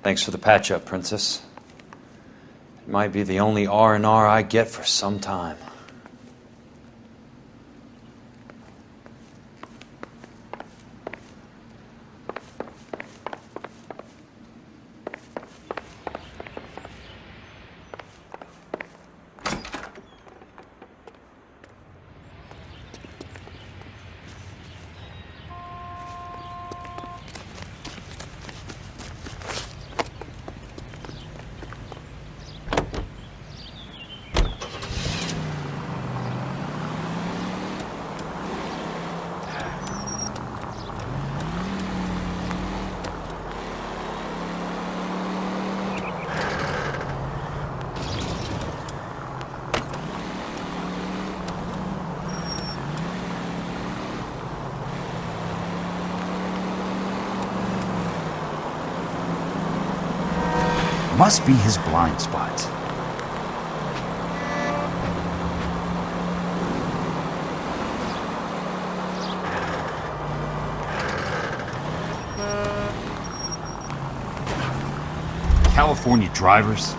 Thanks for the patch-up, Princess. It might be the only R&R I get for some time. Must be his blind spot. California drivers.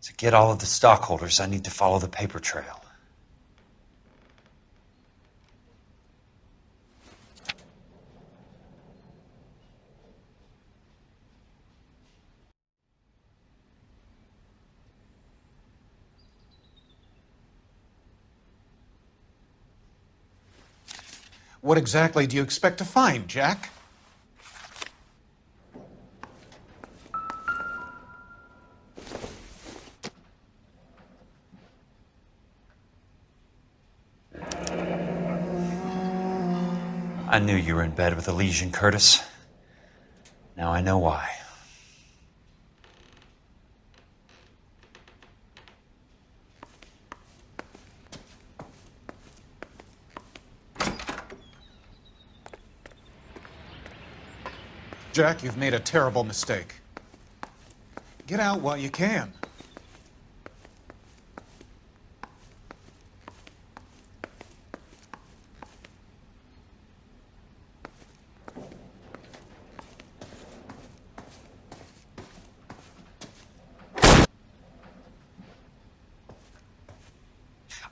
To get all of the stockholders, I need to follow the paper trail. What exactly do you expect to find, Jack? I knew you were in bed with a lesion, Curtis. Now I know why. Jack, you've made a terrible mistake. Get out while you can.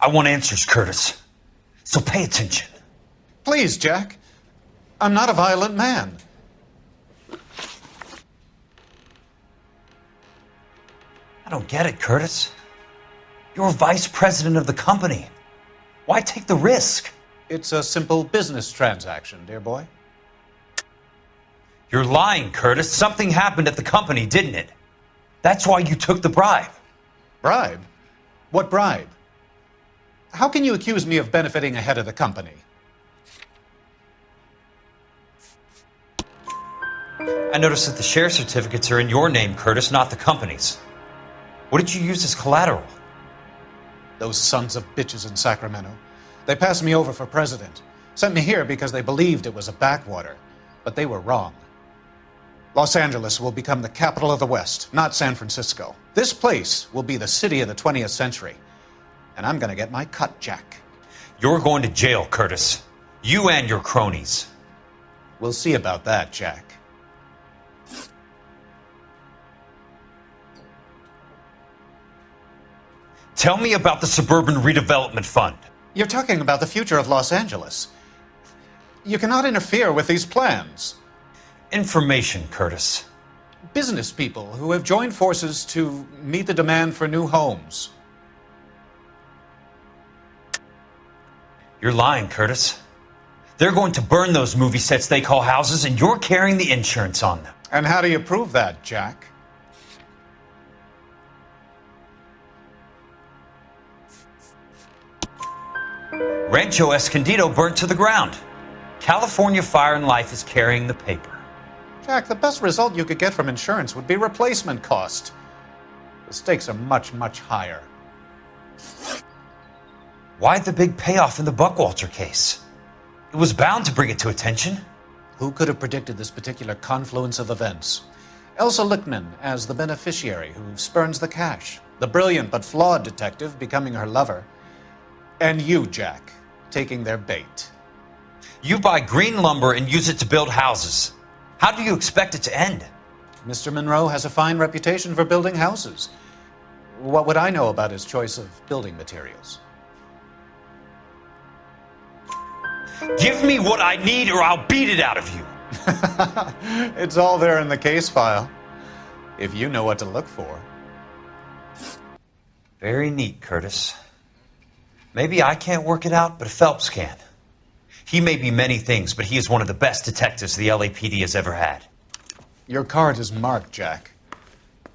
I want answers, Curtis. So pay attention. Please, Jack. I'm not a violent man. I don't get it, Curtis. You're vice president of the company. Why take the risk? It's a simple business transaction, dear boy. You're lying, Curtis. Something happened at the company, didn't it? That's why you took the bribe. Bribe? What bribe? How can you accuse me of benefiting a head of the company? I noticed that the share certificates are in your name, Curtis, not the company's. What did you use as collateral? Those sons of bitches in Sacramento. They passed me over for president. Sent me here because they believed it was a backwater, but they were wrong. Los Angeles will become the capital of the West, not San Francisco. This place will be the city of the 20th century, and I'm gonna get my cut, Jack. You're going to jail, Curtis. You and your cronies. We'll see about that, Jack. Tell me about the Suburban Redevelopment Fund. You're talking about the future of Los Angeles. You cannot interfere with these plans. Information, Curtis. Business people who have joined forces to meet the demand for new homes. You're lying, Curtis. They're going to burn those movie sets they call houses, and you're carrying the insurance on them. And how do you prove that, Jack? Rancho Escondido burnt to the ground. California Fire and Life is carrying the paper. Jack, the best result you could get from insurance would be replacement cost. The stakes are much, much higher. Why the big payoff in the Buckwalter case? It was bound to bring it to attention. Who could have predicted this particular confluence of events? Elsa Lichtman as the beneficiary who spurns the cash. The brilliant but flawed detective becoming her lover. And you, Jack, taking their bait. You buy green lumber and use it to build houses. How do you expect it to end? Mr. Monroe has a fine reputation for building houses. What would I know about his choice of building materials? Give me what I need or I'll beat it out of you. It's all there in the case file, if you know what to look for. Very neat, Curtis. Maybe I can't work it out, but Phelps can. He may be many things, but he is one of the best detectives the LAPD has ever had. Your card is marked, Jack.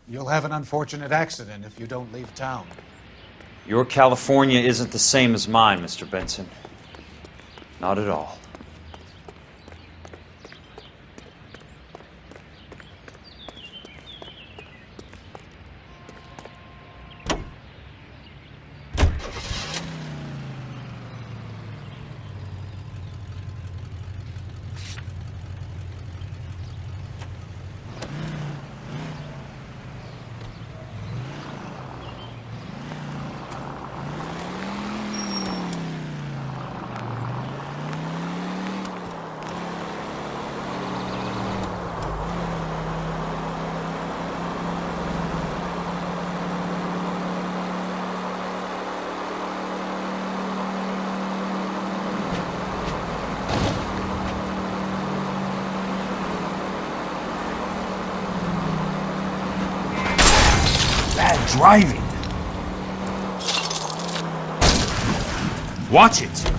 You'll have an unfortunate accident if you don't leave town. Your California isn't the same as mine, Mr. Benson. Not at all. Bad driving. Watch it.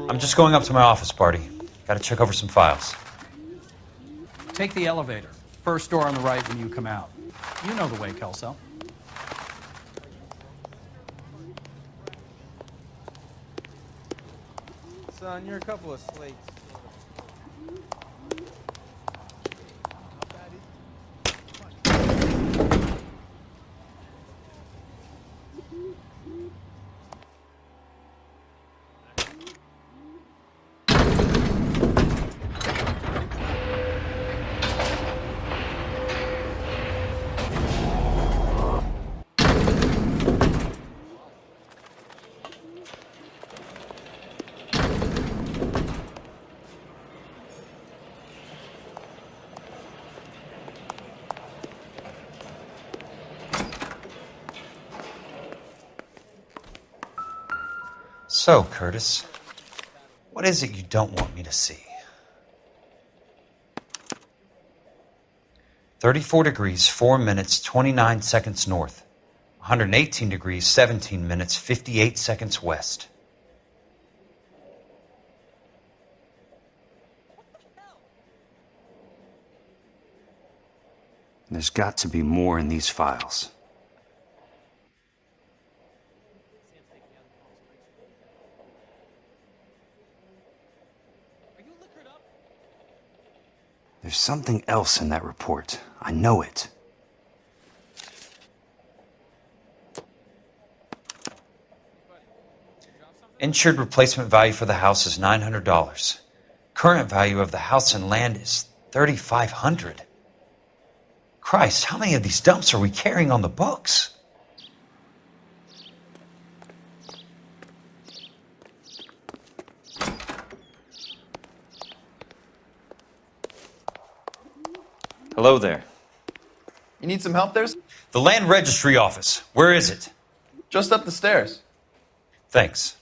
I'm just going up to my office party. Gotta check over some files. Take the elevator. First door on the right when you come out. You know the way, Kelso. son. You're a couple of slates. So, Curtis, what is it you don't want me to see? 34 degrees, 4 minutes, 29 seconds north. 118 degrees, 17 minutes, 58 seconds west. There's got to be more in these files. There's something else in that report. I know it. Insured replacement value for the house is $900. Current value of the house and land is $3,500. Christ, how many of these dumps are we carrying on the books? Hello there. You need some help there? The land registry office. Where is it? Just up the stairs. Thanks.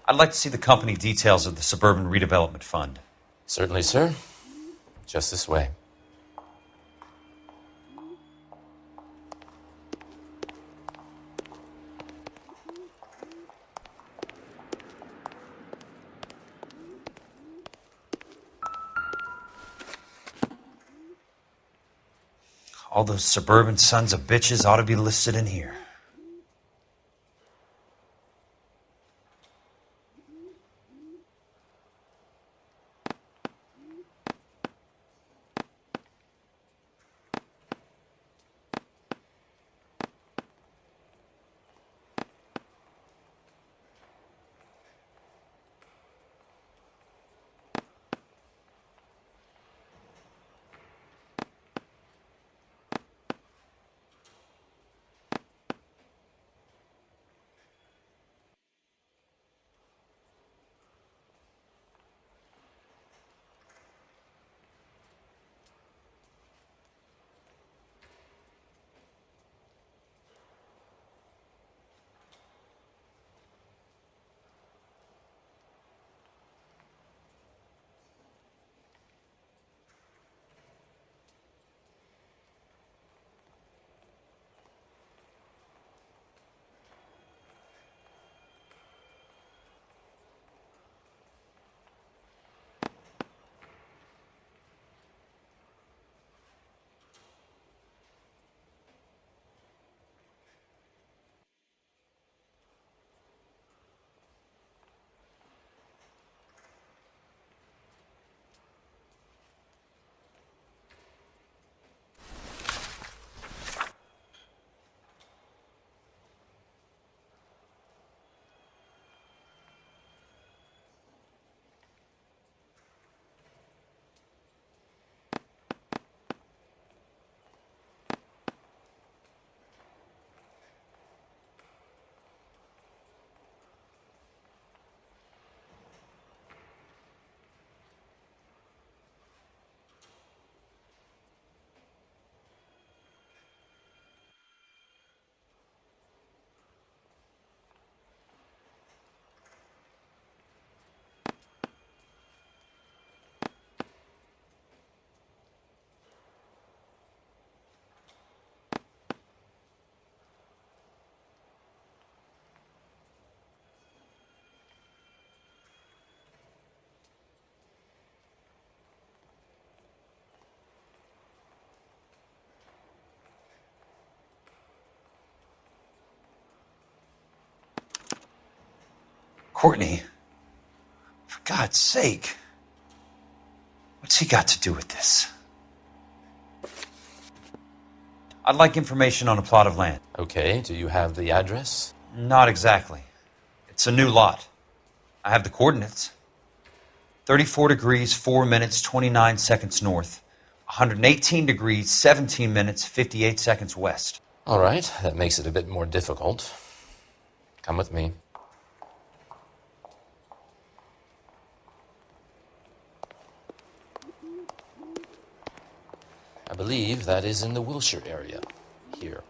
I'd like to see the company details of the Suburban Redevelopment Fund. Certainly, sir. Just this way. All those suburban sons of bitches ought to be listed in here. Courtney, for God's sake, what's he got to do with this? I'd like information on a plot of land. Okay, do you have the address? Not exactly. It's a new lot. I have the coordinates. 34 degrees, 4 minutes, 29 seconds north. 118 degrees, 17 minutes, 58 seconds west. All right, that makes it a bit more difficult. Come with me. I believe that is in the Wilshire area, here.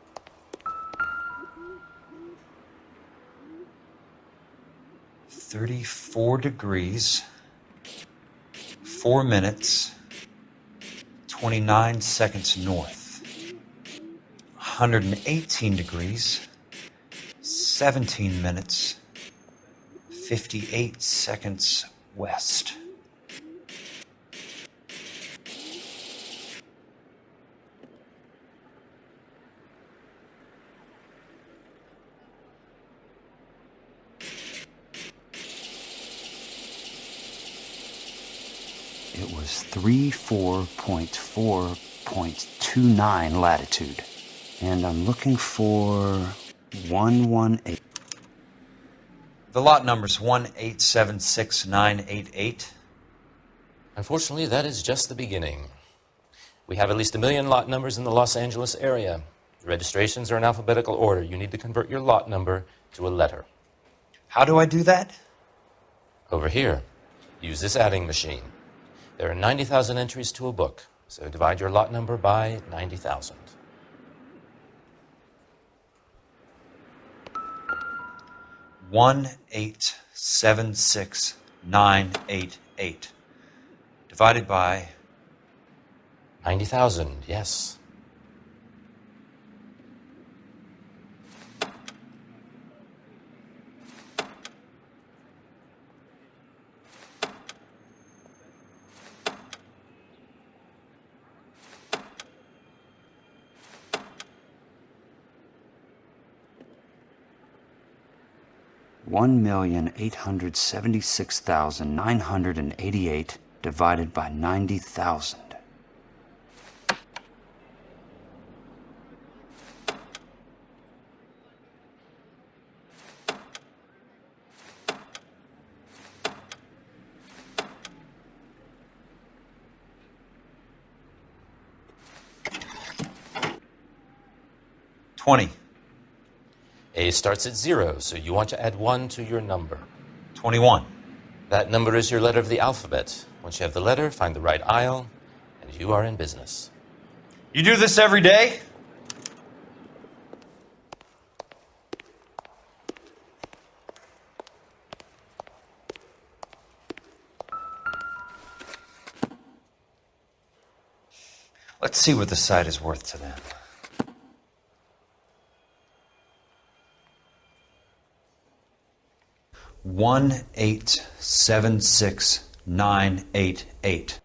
$34 degrees, 4 minutes, 29 seconds north. 118 degrees, 17 minutes, 58 seconds west. It was 34.4.29 latitude. And I'm looking for 118. The lot number's 1876988. Unfortunately, that is just the beginning. We have at least 1 million lot numbers in the Los Angeles area. The registrations are in alphabetical order. You need to convert your lot number to a letter. How do I do that? Over here, use this adding machine. There are 90,000 entries to a book, so divide your lot number by 90,000. One 1876988 divided by 90,000, yes. $1,876,988 divided by 90,000. $20. A starts at 0, so you want to add 1 to your number. $21. That number is your letter of the alphabet. Once you have the letter, find the right aisle, and you are in business. You do this every day? Let's see what the site is worth to them. $1,876,988.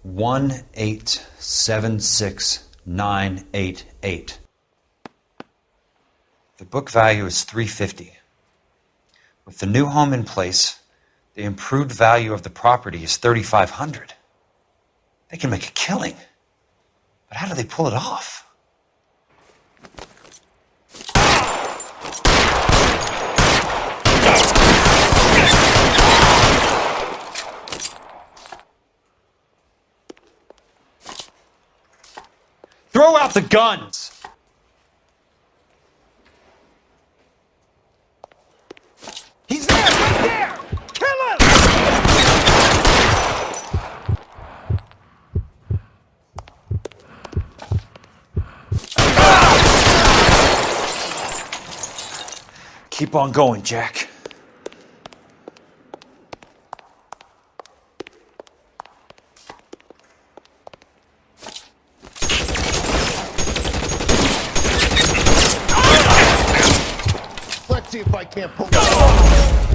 $1,876,988. The book value is $350. With the new home in place, the improved value of the property is $3,500. They can make a killing. But how do they pull it off? Throw out the guns! He's there! Right there! Kill him! Keep on going, Jack. Let's see if I can't pull it off.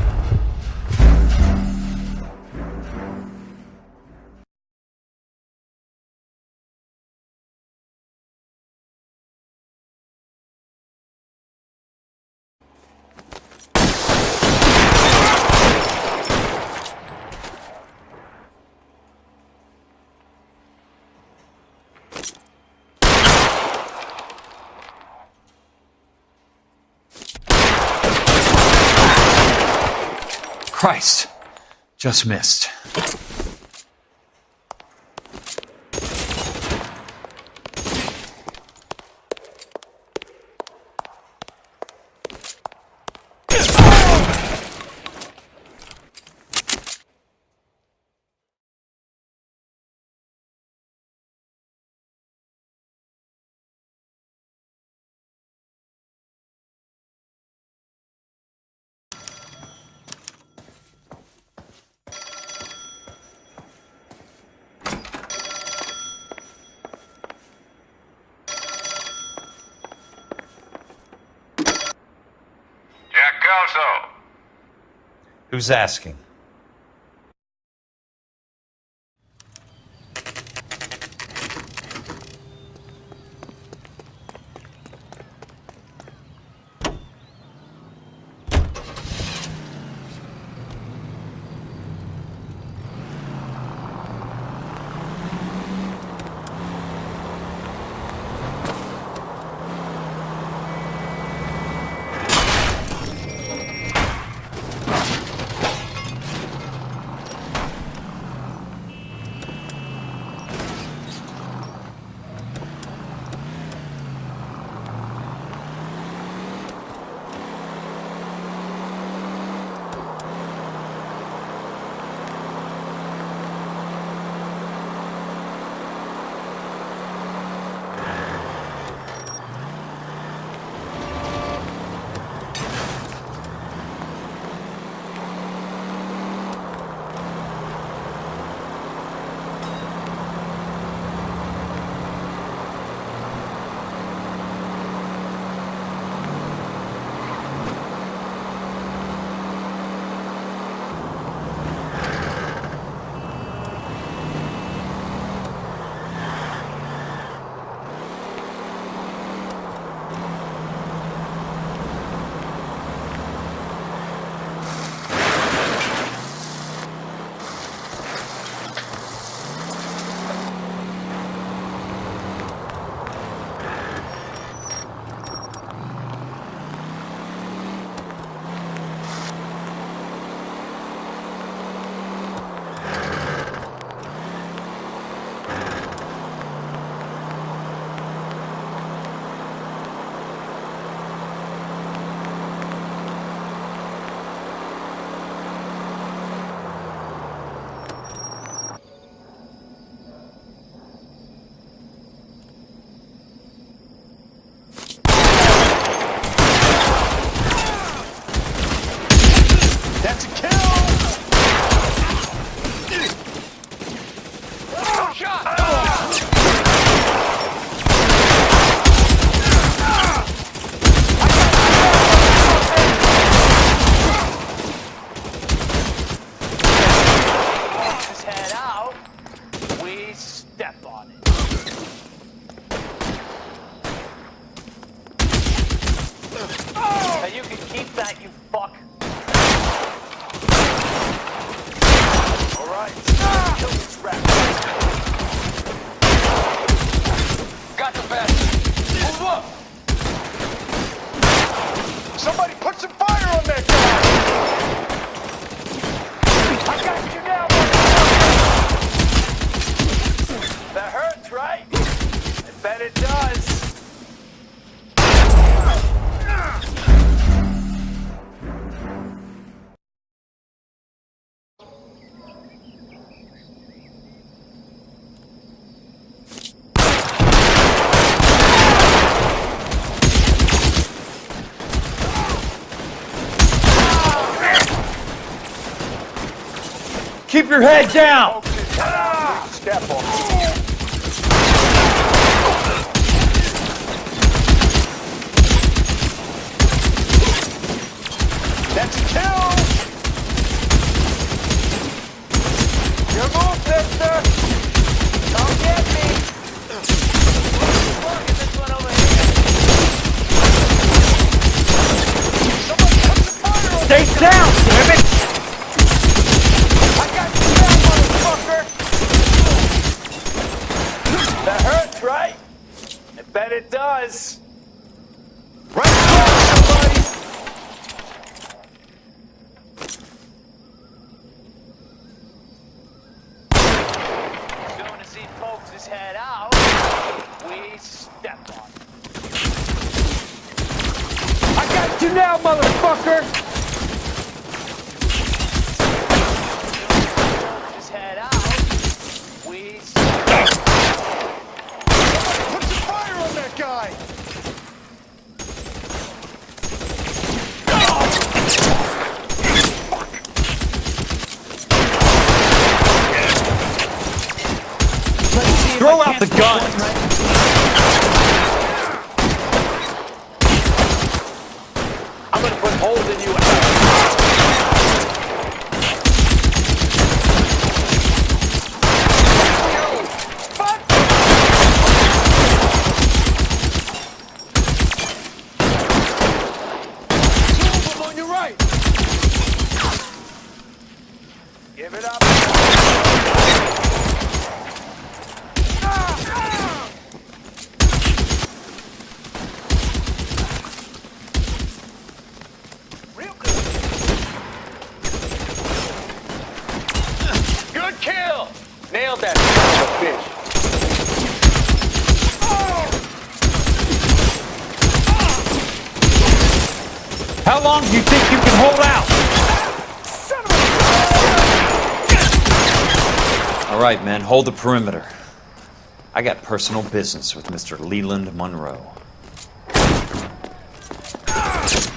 Christ. Just missed. Who's asking? Keep your head down! Step on. That's a kill! Your move, sister! Come get me! Look at this one over here! Somebody put the fire on! Stay down, damn it! I got you down, motherfucker! That hurts, right? I bet it does. Right back, somebody! got you now, motherfucker! Just head out. We... Put some fire on that guy! Throw out the gun! I'm gonna put holes in you. On your right. Give it up. Real good. Good kill. Nailed that son of a bitch. How long do you think you can hold out? All right, men, hold the perimeter. I got personal business with Mr. Leland Monroe.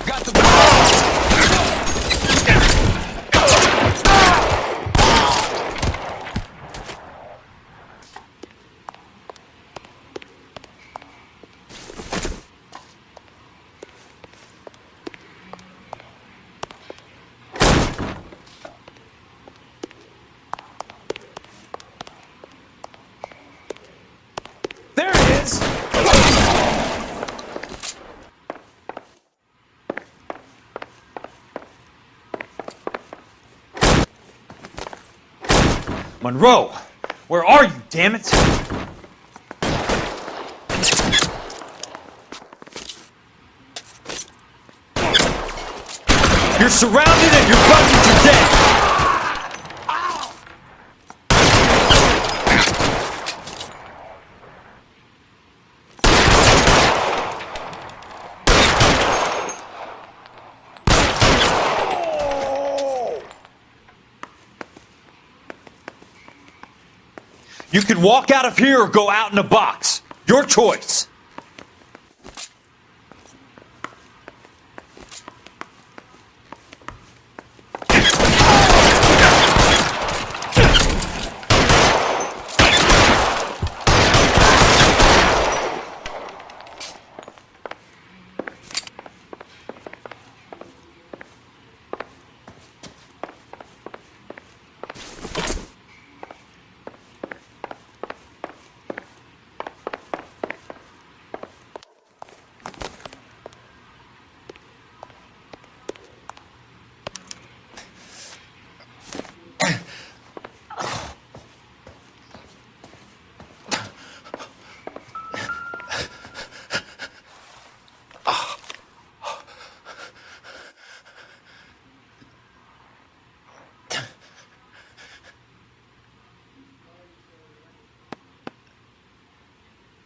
Got the There it is! Monroe! Where are you, damn it? You're surrounded and your buddies are dead! You can walk out of here or go out in a box. Your choice.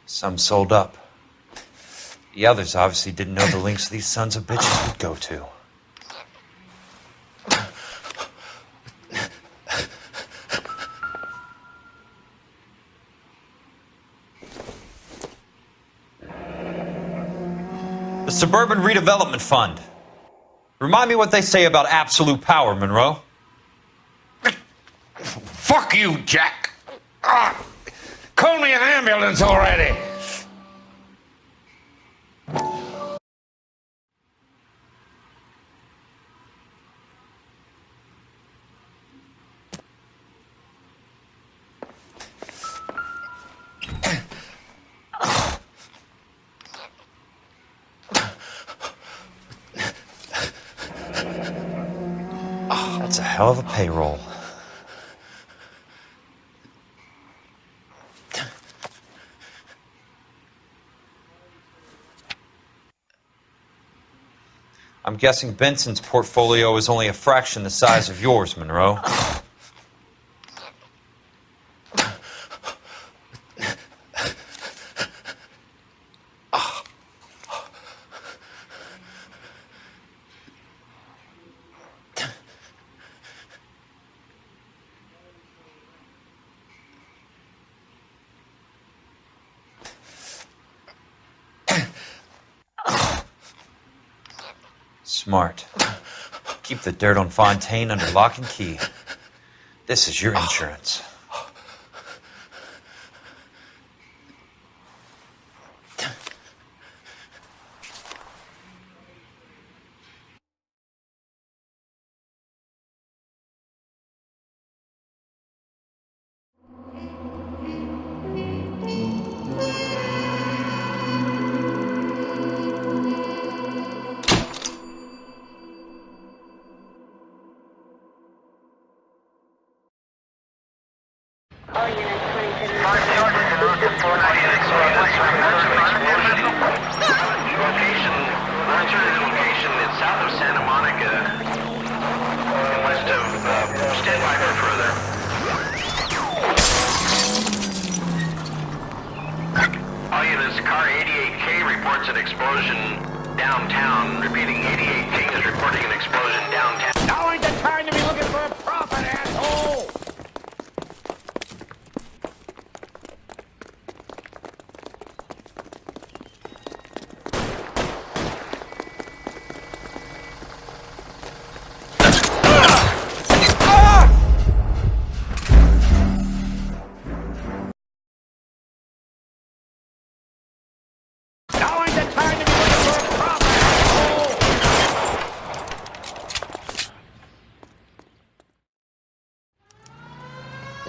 Some sold up. The others obviously didn't know the lengths these sons of bitches would go to. The Suburban Redevelopment Fund. Remind me what they say about absolute power, Monroe. Fuck you, Jack. Call me an ambulance already. That's a hell of a payroll. I'm guessing Benson's portfolio is only a fraction the size of yours, Monroe. Smart. Keep the dirt on Fontaine under lock and key. This is your insurance.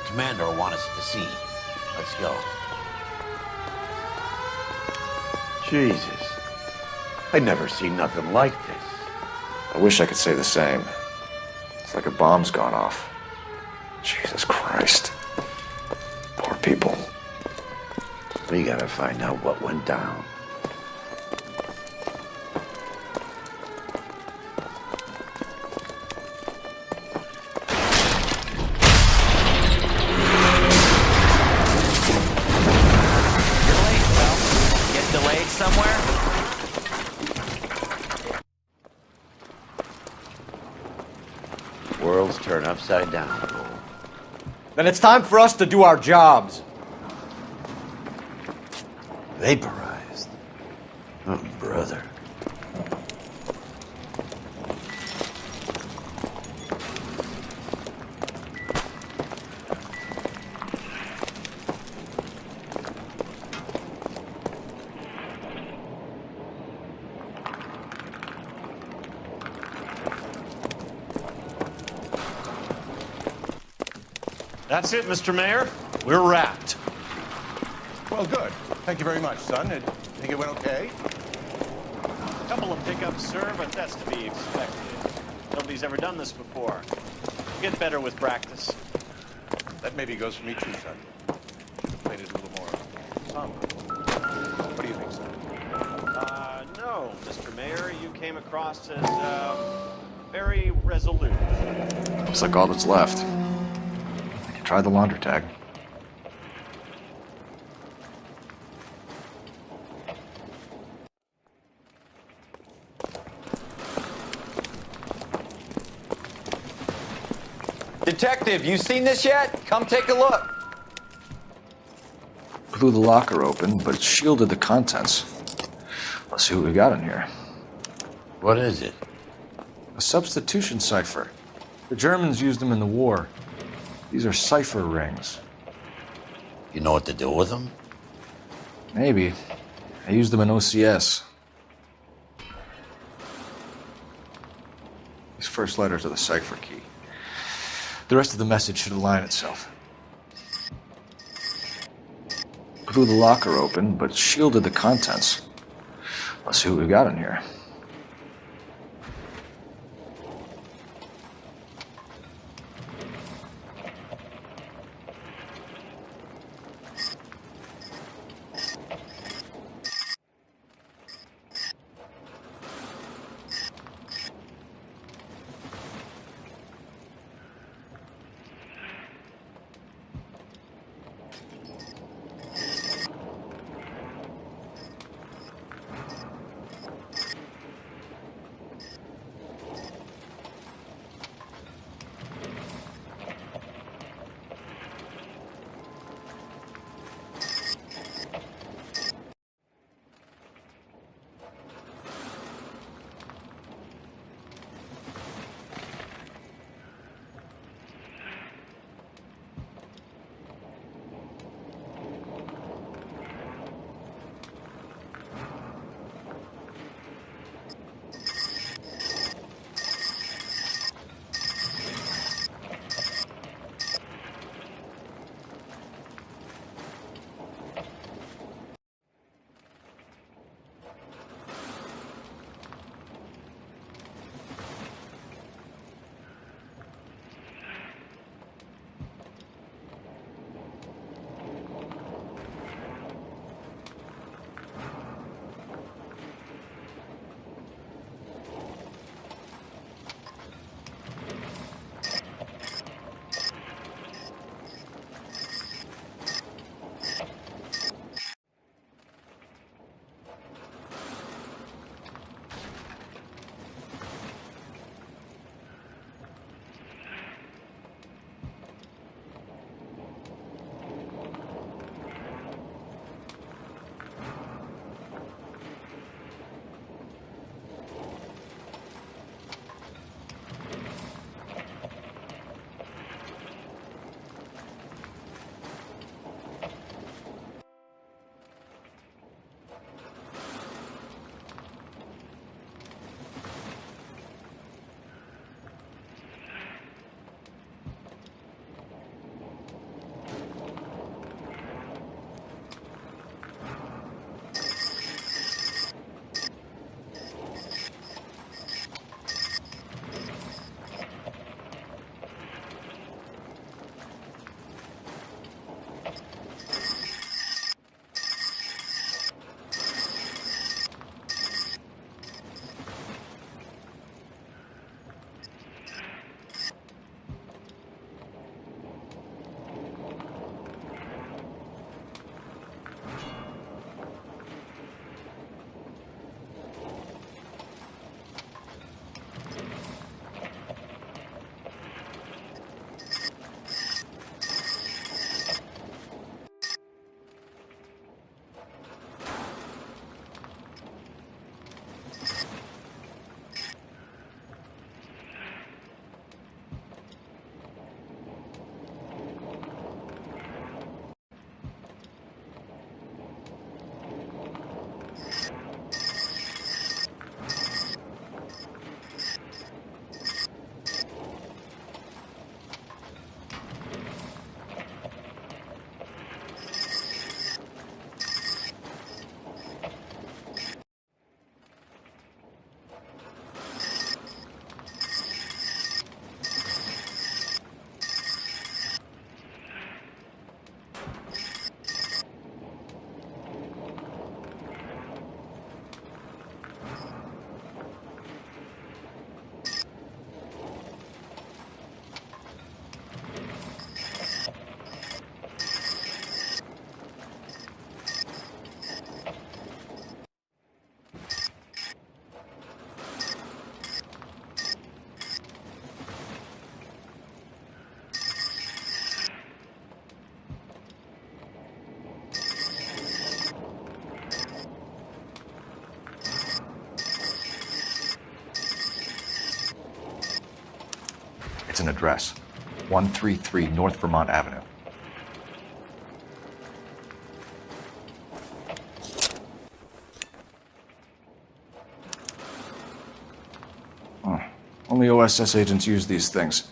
Commander will want us at the scene. Let's go. Jesus. I'd never seen nothing like this. I wish I could say the same. It's like a bomb's gone off. Jesus Christ. Poor people. We gotta find out what went down. Worlds turn upside down. Then it's time for us to do our jobs. Vaporized. Oh, brother. That's it, Mr. Mayor. We're wrapped. Well, good. Thank you very much, son. I think it went okay. Couple of pickups, sir, but that's to be expected. Nobody's ever done this before. Get better with practice. That maybe goes for me too, son. Should have played it a little more somber. What do you think, son? No, Mr. Mayor. You came across as, very resolute. Looks like all that's left. Try the laundry tag. Detective, you seen this yet? Come take a look. Blew the locker open, but it shielded the contents. Let's see what we got in here. What is it? A substitution cipher. The Germans used them in the war. These are cipher rings. You know what to do with them? Maybe. I used them in OCS. These first letters are the cipher key. The rest of the message should align itself. Blew the locker open, but shielded the contents. Let's see what we got in here. It's an address. 133 North Vermont Avenue. Oh, only OSS agents use these things.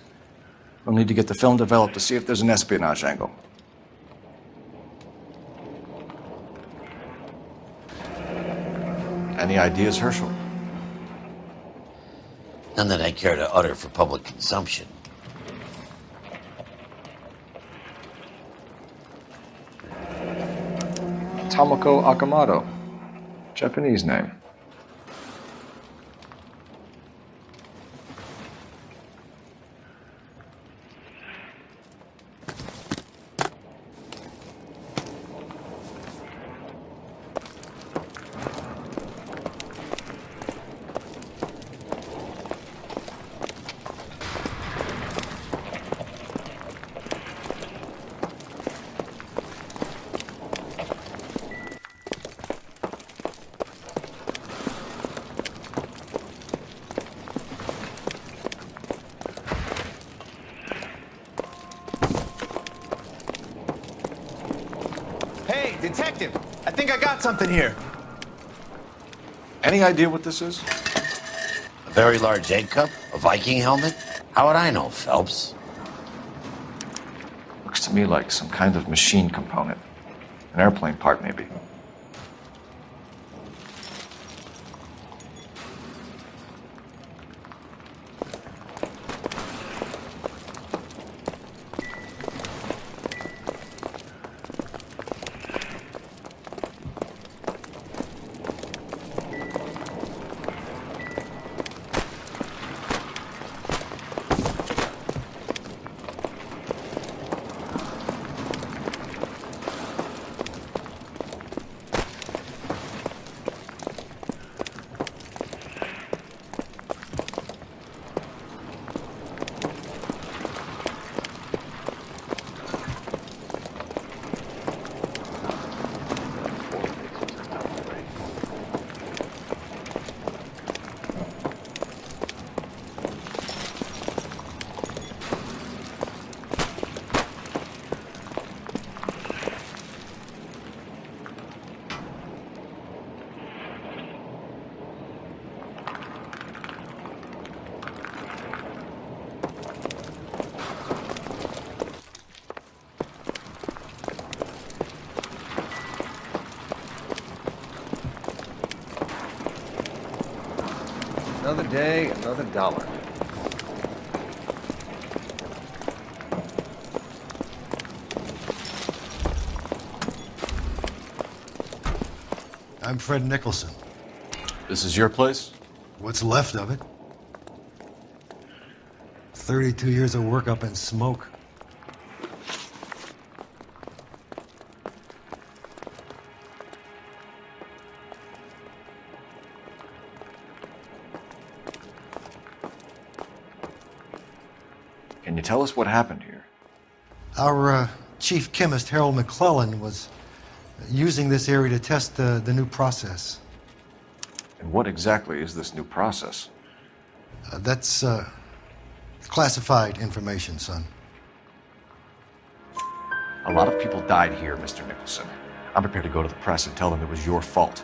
We'll need to get the film developed to see if there's an espionage angle. Any ideas, Herschel? None that I care to utter for public consumption. Tomoko Akamoto. Japanese name. Hey, detective! I think I got something here. Any idea what this is? A very large egg cup? A Viking helmet? How would I know, Phelps? Looks to me like some kind of machine component. An airplane part, maybe. Another day, another dollar. I'm Fred Nicholson. This is your place? What's left of it? 32 years of work up in smoke. Can you tell us what happened here? Our chief chemist, Harold McClellan, was using this area to test the new process. And what exactly is this new process? That's classified information, son. A lot of people died here, Mr. Nicholson. I'm prepared to go to the press and tell them it was your fault.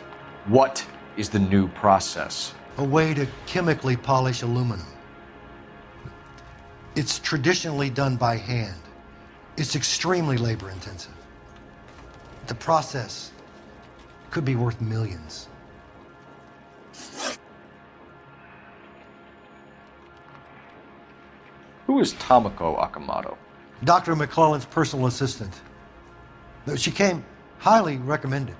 What is the new process? A way to chemically polish aluminum. It's traditionally done by hand. It's extremely labor intensive. The process could be worth millions. Who is Tomoko Akamoto? Dr. McClellan's personal assistant. She came highly recommended.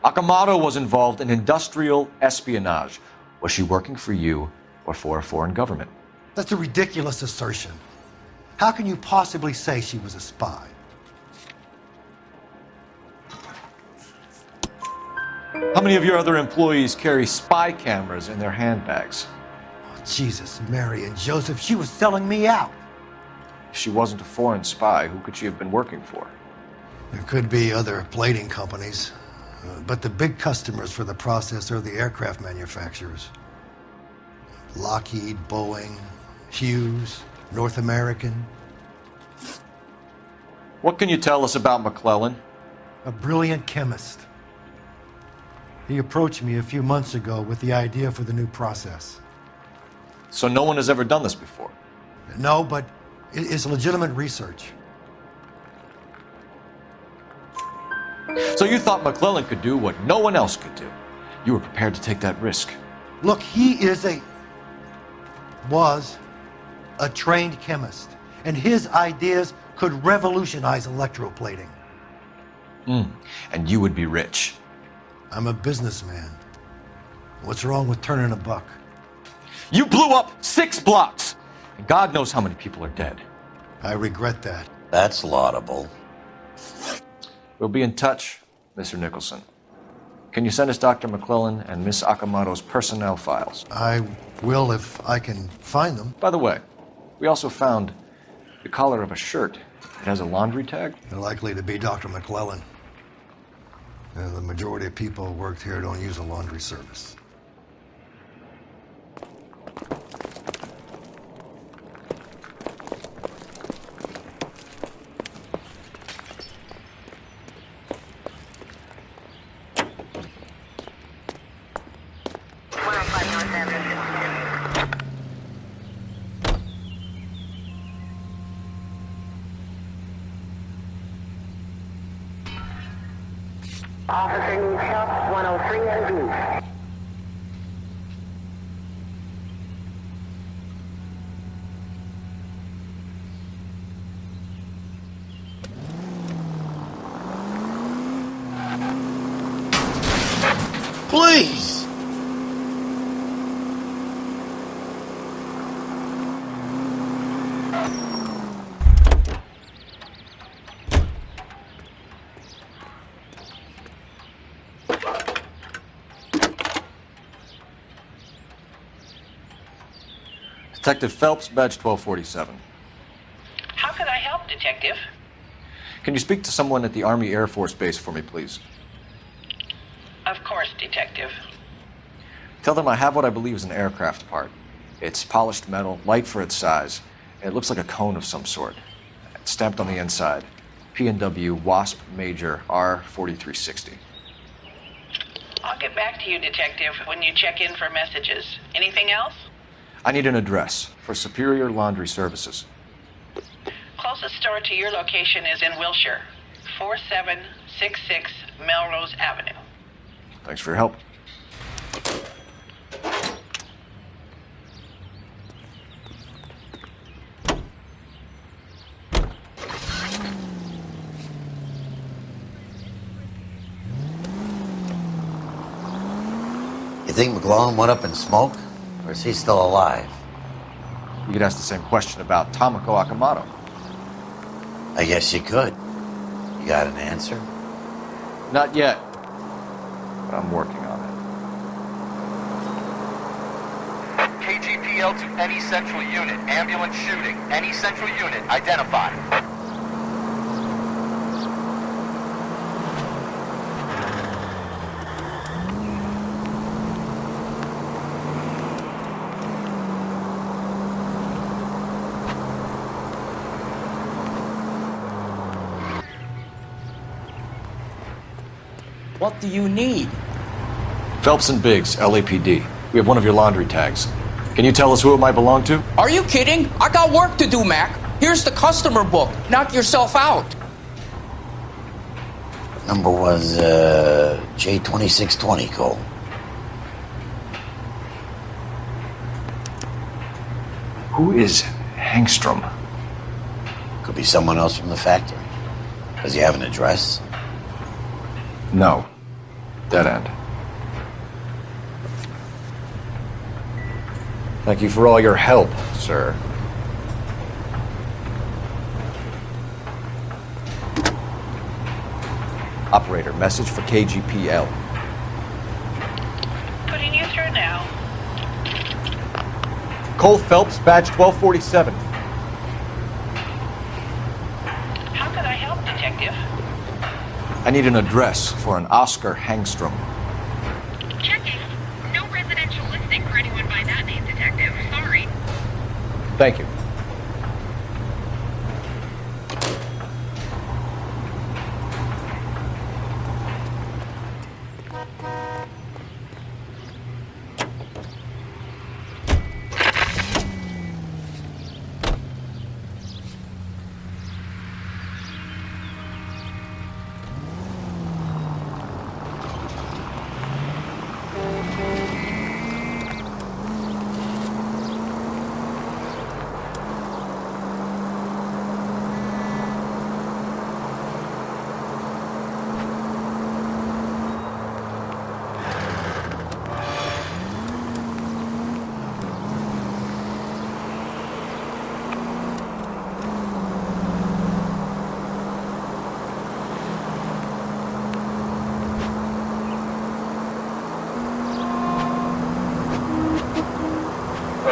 Akamoto was involved in industrial espionage. Was she working for you or for a foreign government? That's a ridiculous assertion. How can you possibly say she was a spy? How many of your other employees carry spy cameras in their handbags? Oh, Jesus, Mary, and Joseph, she was selling me out. If she wasn't a foreign spy, who could she have been working for? There could be other plating companies, but the big customers for the process are the aircraft manufacturers. Lockheed, Boeing, Hughes, North American. What can you tell us about McClellan? A brilliant chemist. He approached me a few months ago with the idea for the new process. So no one has ever done this before? No, but it's legitimate research. So you thought McClellan could do what no one else could do. You were prepared to take that risk. Look, he was a trained chemist, and his ideas could revolutionize electroplating. And you would be rich. I'm a businessman. What's wrong with turning a buck? You blew up 6 blocks! And God knows how many people are dead. I regret that. That's laudable. We'll be in touch, Mr. Nicholson. Can you send us Dr. McClellan and Miss Akamoto's personnel files? I will if I can find them. By the way, we also found the collar of a shirt. It has a laundry tag. They're likely to be Dr. McClellan. The majority of people who worked here don't use a laundry service. Officer needs help, 103 and B. Please! Detective Phelps, badge 1247. How can I help, Detective? Can you speak to someone at the Army Air Force Base for me, please? Of course, Detective. Tell them I have what I believe is an aircraft part. It's polished metal, light for its size, and it looks like a cone of some sort. It's stamped on the inside. P&W Wasp Major R4360. I'll get back to you, Detective, when you check in for messages. Anything else? I need an address for Superior Laundry Services. Closest store to your location is in Wilshire, 4766 Melrose Avenue. Thanks for your help. You think McClellan went up in smoke? Or is he still alive? You could ask the same question about Tomoko Akamoto. I guess you could. You got an answer? Not yet, but I'm working on it. KGPL to any central unit. Ambulance shooting. Any central unit. Identify. What do you need? Phelps and Biggs, LAPD. We have one of your laundry tags. Can you tell us who it might belong to? Are you kidding? I got work to do, Mac. Here's the customer book. Knock yourself out. Number was J2620, Cole. Who is Hangstrom? Could be someone else from the factory. Does he have an address? No. Dead end. Thank you for all your help, sir. Operator, message for KGPL. Putting you through now. Cole Phelps, badge 1247. How can I help, Detective? I need an address for an Oscar Hangstrom. Checking. No residential listing for anyone by that name, Detective. Thank you.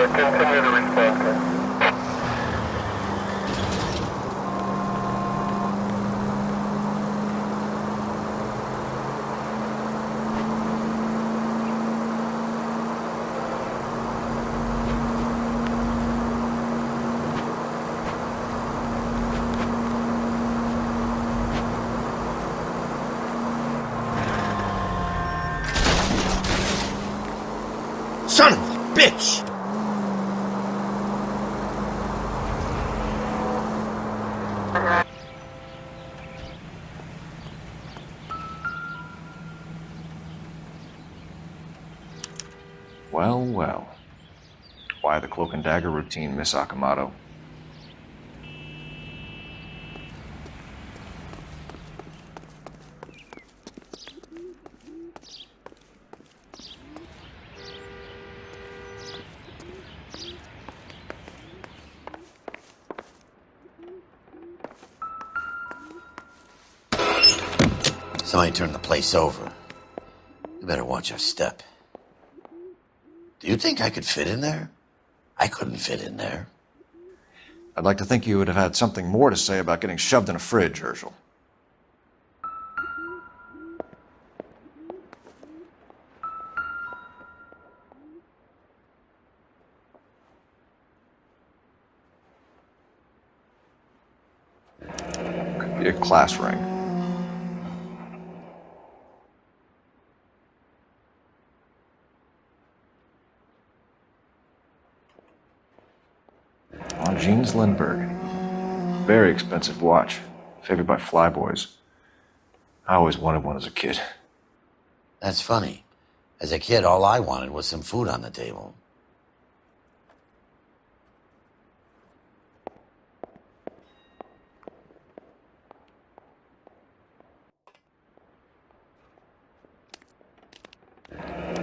Continue to respond. Son of a bitch! Well, well. Why the cloak and dagger routine, Miss Akamoto? Somebody turned the place over. You better watch our step. Do you think I could fit in there? I couldn't fit in there. I'd like to think you would have had something more to say about getting shoved in a fridge, Herschel. Could be a class ring. Jeans Lindbergh. Very expensive watch. Favored by flyboys. I always wanted one as a kid. That's funny. As a kid, all I wanted was some food on the table.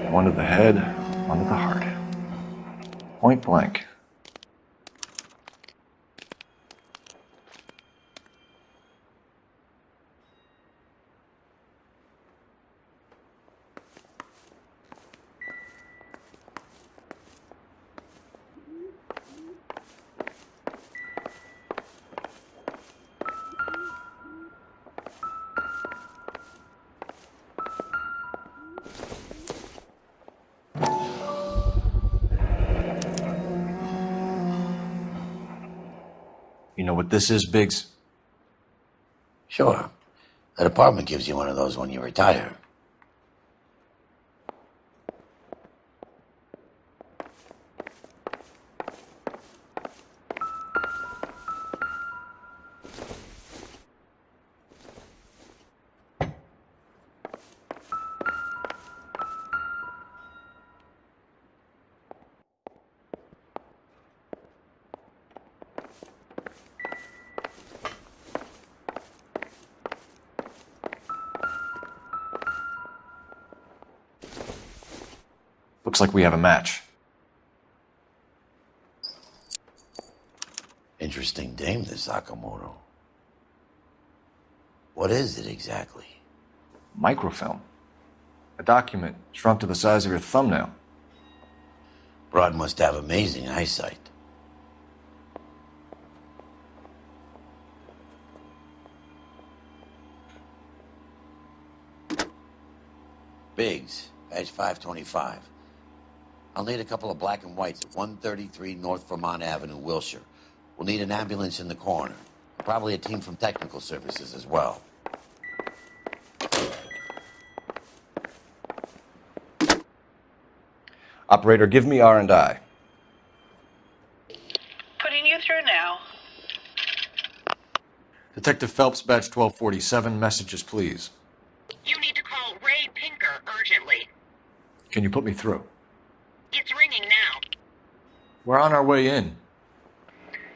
One to the head, one to the heart. Point blank. You know what this is, Biggs? Sure. That apartment gives you one of those when you retire. Looks like we have a match. Interesting dame, this Sakamoto. What is it exactly? Microfilm. A document shrunk to the size of your thumbnail. Broad must have amazing eyesight. Biggs, badge 525. I'll need a couple of black and whites at 133 North Vermont Avenue, Wilshire. We'll need an ambulance in the corner. Probably a team from technical services as well. Operator, give me R&I. Putting you through now. Detective Phelps, badge 1247, messages, please. You need to call Ray Pinker urgently. Can you put me through? It's ringing now. We're on our way in.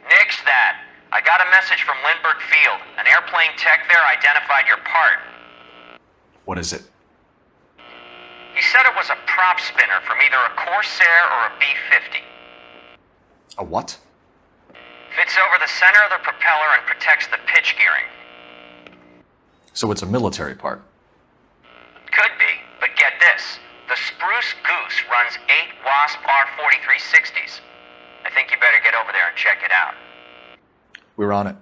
Nix that. I got a message from Lindbergh Field. An airplane tech there identified your part. What is it? He said it was a prop spinner from either a Corsair or a B-50. A what? Fits over the center of the propeller and protects the pitch gearing. So it's a military part. Could be, but get this. The Spruce Goose runs 8 Wasp R-4360s. I think you better get over there and check it out. We're on it.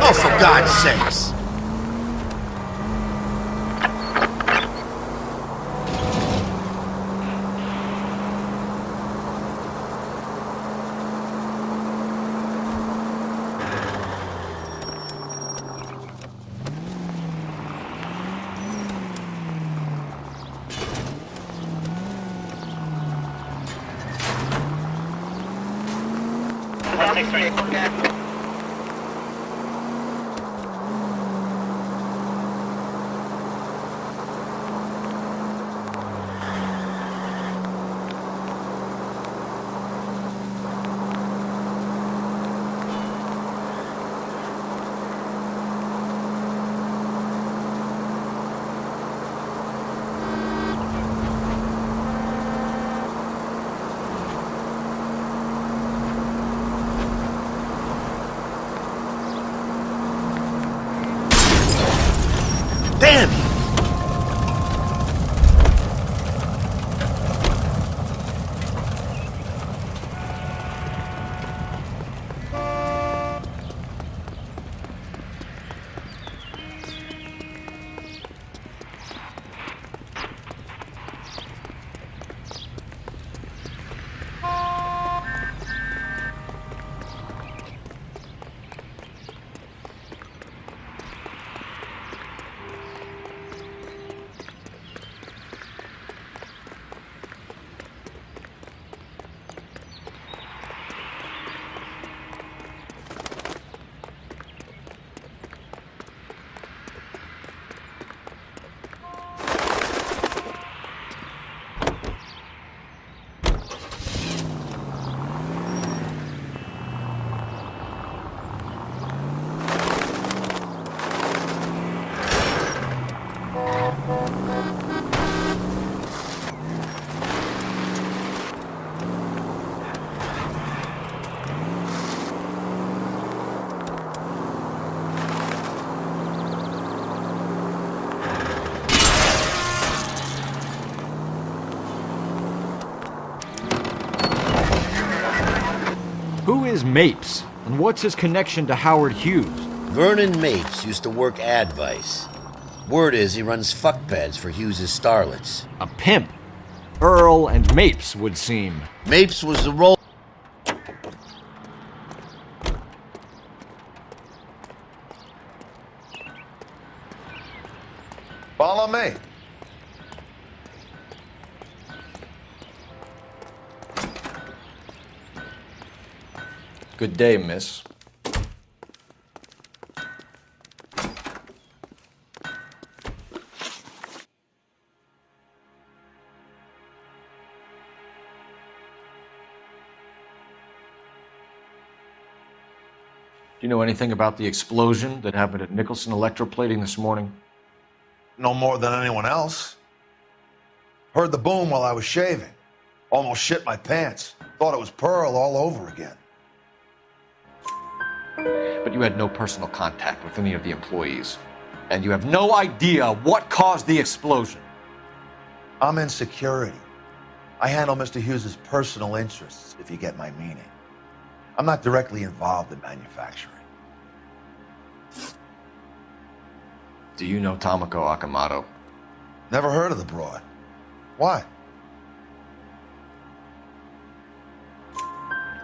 Oh, for God's sakes! Damn! is Mapes, and what's his connection to Howard Hughes? Vernon Mapes used to work Advice. Word is he runs fuck pads for Hughes' starlets. A pimp. Earl and Mapes would seem. Mapes was the role. Follow me. Good day, miss. Do you know anything about the explosion that happened at Nicholson Electroplating this morning? No more than anyone else. Heard the boom while I was shaving. Almost shit my pants. Thought it was Pearl all over again. But you had no personal contact with any of the employees. And you have no idea what caused the explosion. I'm in security. I handle Mr. Hughes' personal interests, if you get my meaning. I'm not directly involved in manufacturing. Do you know Tomoko Akamoto? Never heard of the broad. Why?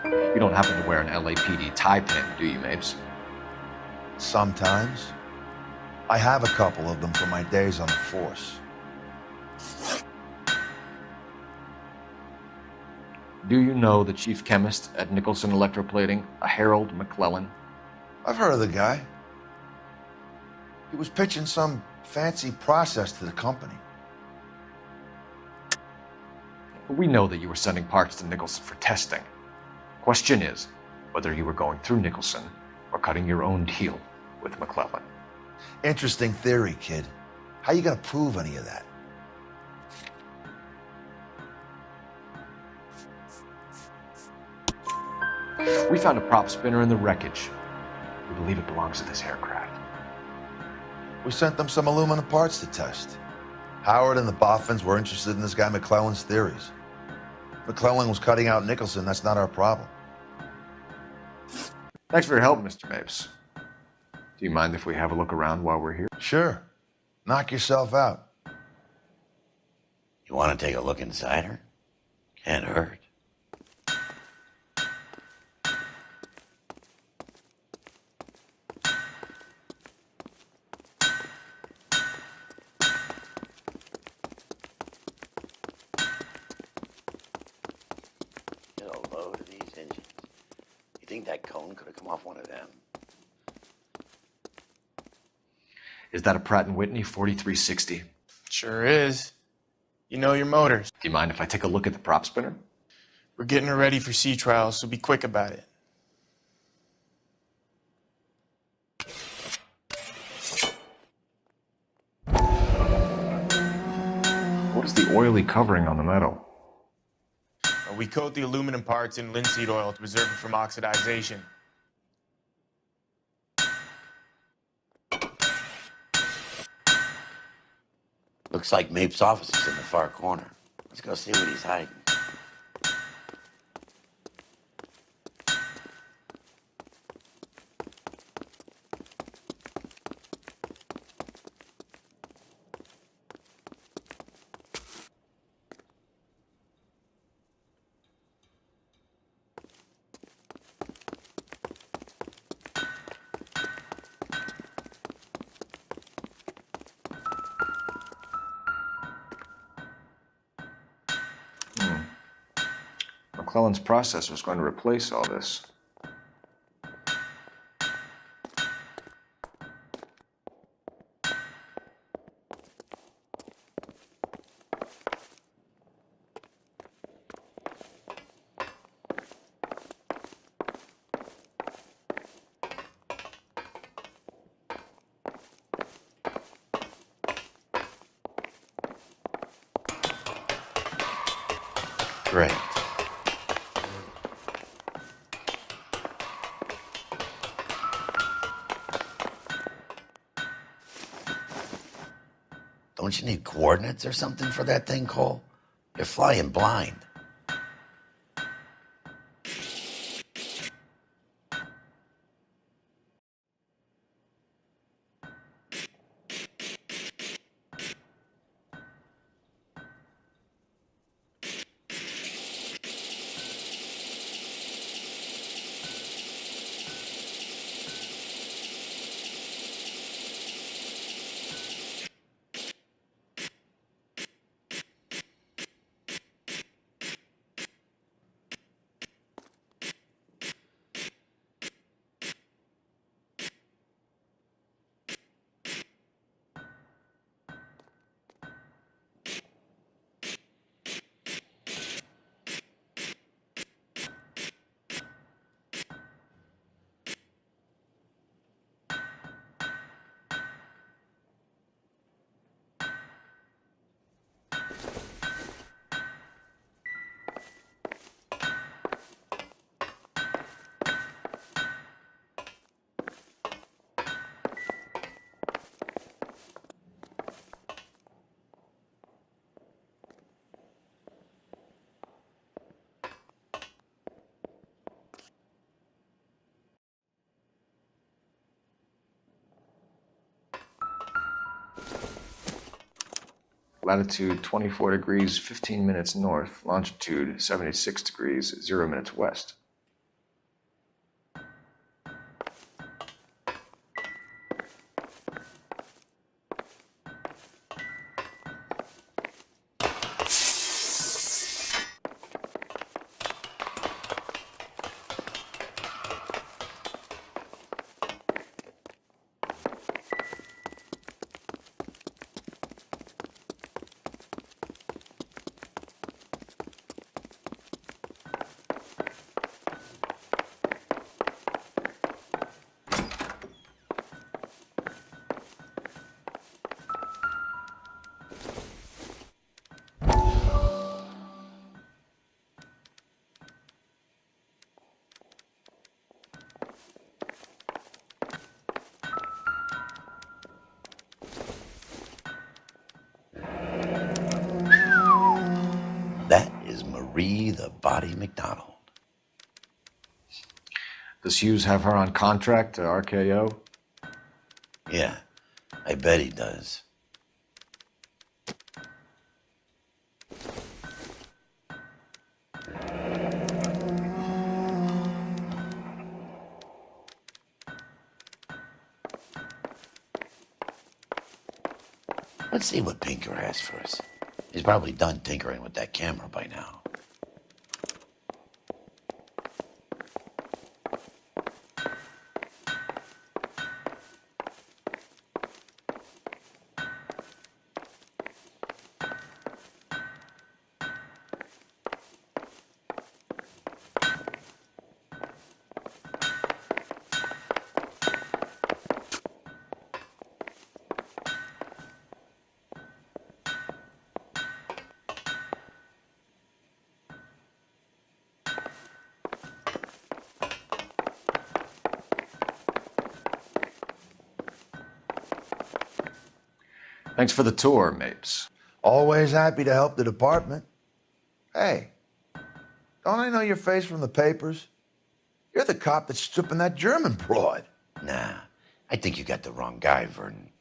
You don't happen to wear an LAPD tie pin, do you, Mapes? Sometimes. I have a couple of them from my days on the force. Do you know the chief chemist at Nicholson Electroplating, a Harold McClellan? I've heard of the guy. He was pitching some fancy process to the company. We know that you were sending parts to Nicholson for testing. Question is whether you were going through Nicholson or cutting your own deal with McClellan. Interesting theory, kid. How you gonna prove any of that? We found a prop spinner in the wreckage. We believe it belongs to this aircraft. We sent them some aluminum parts to test. Howard and the Boffins were interested in this guy McClellan's theories. McClellan was cutting out Nicholson. That's not our problem. Thanks for your help, Mr. Mapes. Do you mind if we have a look around while we're here? Sure. Knock yourself out. You want to take a look inside her? Can't hurt. Get a load of these engines. You think that cone could have come off one of them? Is that a Pratt & Whitney 4360? Sure is. You know your motors. Do you mind if I take a look at the prop spinner? We're getting her ready for sea trials, so be quick about it. What is the oily covering on the metal? We coat the aluminum parts in linseed oil to preserve it from oxidization. Looks like Mapes' office is in the far corner. Let's go see what he's hiding. McClellan's process was going to replace all this. Great. Don't you need coordinates or something for that thing, Cole? You're flying blind. latitude 24 degrees, 15 minutes north, longitude 76 degrees, 0 minutes west. That is Marie the Body McDonald. Does Hughes have her on contract to RKO? Yeah, I bet he does. Let's see what Pinker has for us. He's probably done tinkering with that camera by now. Thanks for the tour, Mapes. Always happy to help the department. Hey, don't I know your face from the papers? You're the cop that's stripping that German broad. Nah, I think you got the wrong guy, Vernon.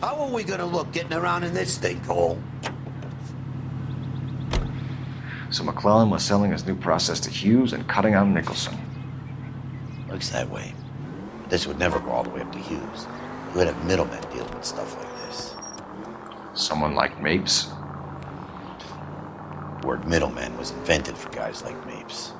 How are we gonna look getting around in this thing, Cole? So McClellan was selling his new process to Hughes and cutting out Nicholson. Looks that way. This would never go all the way up to Hughes. You would have middlemen dealing with stuff like this. Someone like Mapes? The word middleman was invented for guys like Mapes.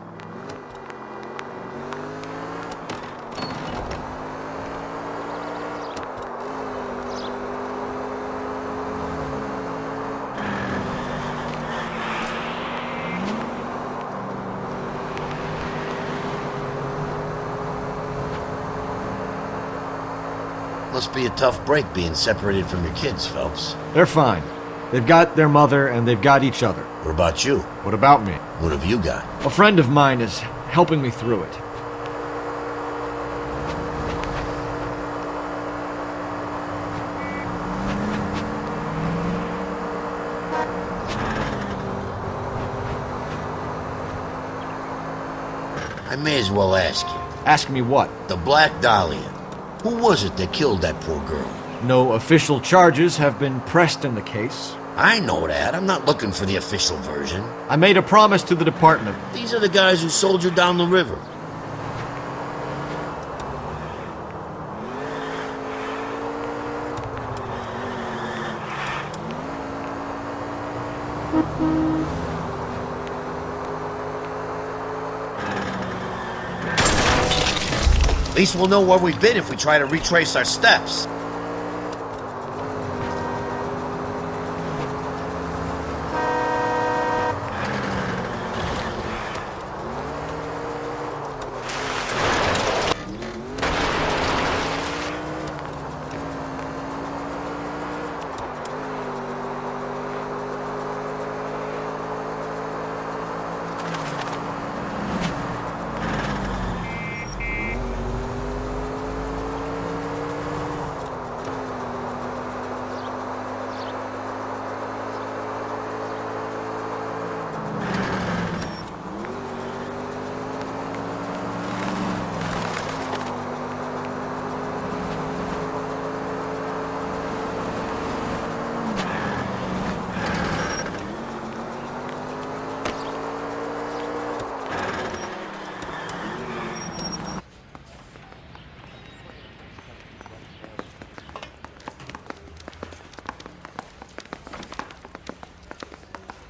Must be a tough break being separated from your kids, Phelps. They're fine. They've got their mother and they've got each other. What about you? What about me? What have you got? A friend of mine is helping me through it. I may as well ask you. Ask me what? The Black Dahlia. Who was it that killed that poor girl? No official charges have been pressed in the case. I know that. I'm not looking for the official version. I made a promise to the department. These are the guys who soldiered down the river. At least we'll know where we've been if we try to retrace our steps.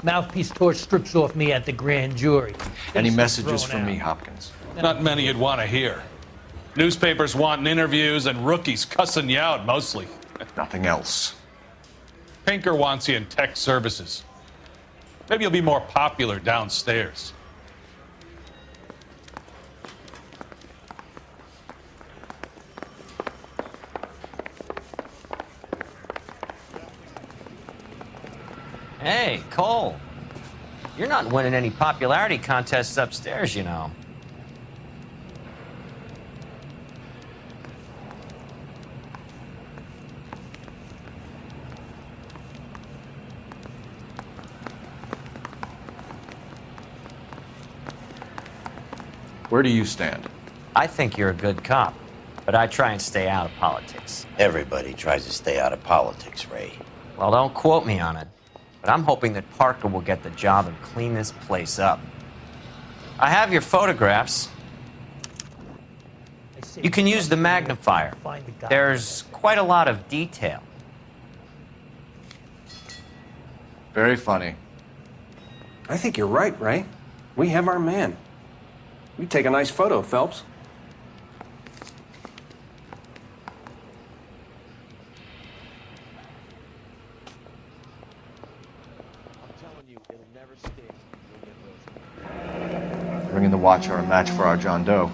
Mouthpiece torch strips off me at the grand jury. Any Case messages thrown for me, out. Hopkins? Not many you'd want to hear. Newspapers wanting interviews and rookies cussing you out mostly. Nothing else. Pinker wants you in tech services. Maybe you'll be more popular downstairs. Hey, Cole. You're not winning any popularity contests upstairs, you know. Where do you stand? I think you're a good cop, but I try and stay out of politics. Everybody tries to stay out of politics, Ray. Well, don't quote me on it, but I'm hoping that Parker will get the job and clean this place up. I have your photographs. You can use the magnifier. There's quite a lot of detail. Very funny. I think you're right, Ray. We have our man. You take a nice photo, Phelps. Bringing the Watcher a match for our John Doe.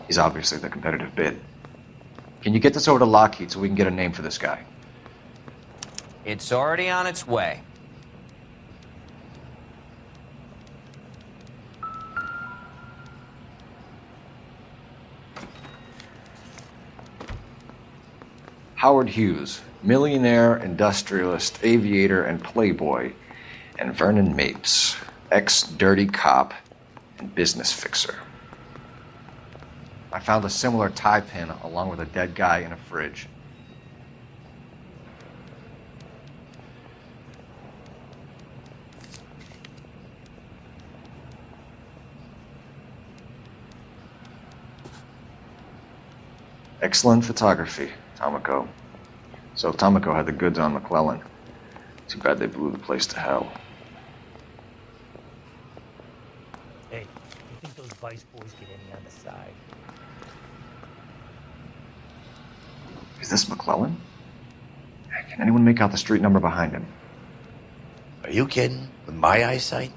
He's obviously the competitive bid. Can you get this over to Lockheed so we can get a name for this guy? It's already on its way. Howard Hughes, millionaire, industrialist, aviator, and playboy, and Vernon Mapes, ex-dirty cop and business fixer. I found a similar tie pin along with a dead guy in a fridge. Excellent photography, Tomoko. So Tomoko had the goods on McClellan. Too bad they blew the place to hell. Hey, you think those Vice boys get any on the side? Is this McClellan? Can anyone make out the street number behind him? Are you kidding? With my eyesight?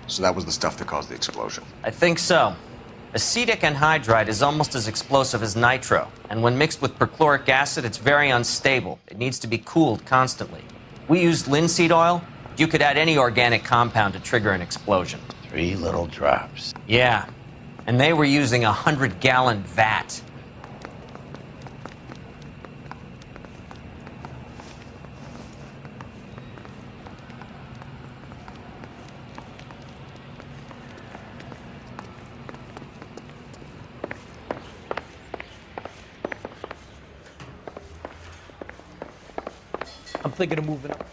So that was the stuff that caused the explosion. I think so. Acetic anhydride is almost as explosive as nitro, and when mixed with perchloric acid, it's very unstable. It needs to be cooled constantly. We used linseed oil. You could add any organic compound to trigger an explosion. 3 little drops. Yeah, and they were using a 100-gallon vat. I'm thinking of moving up.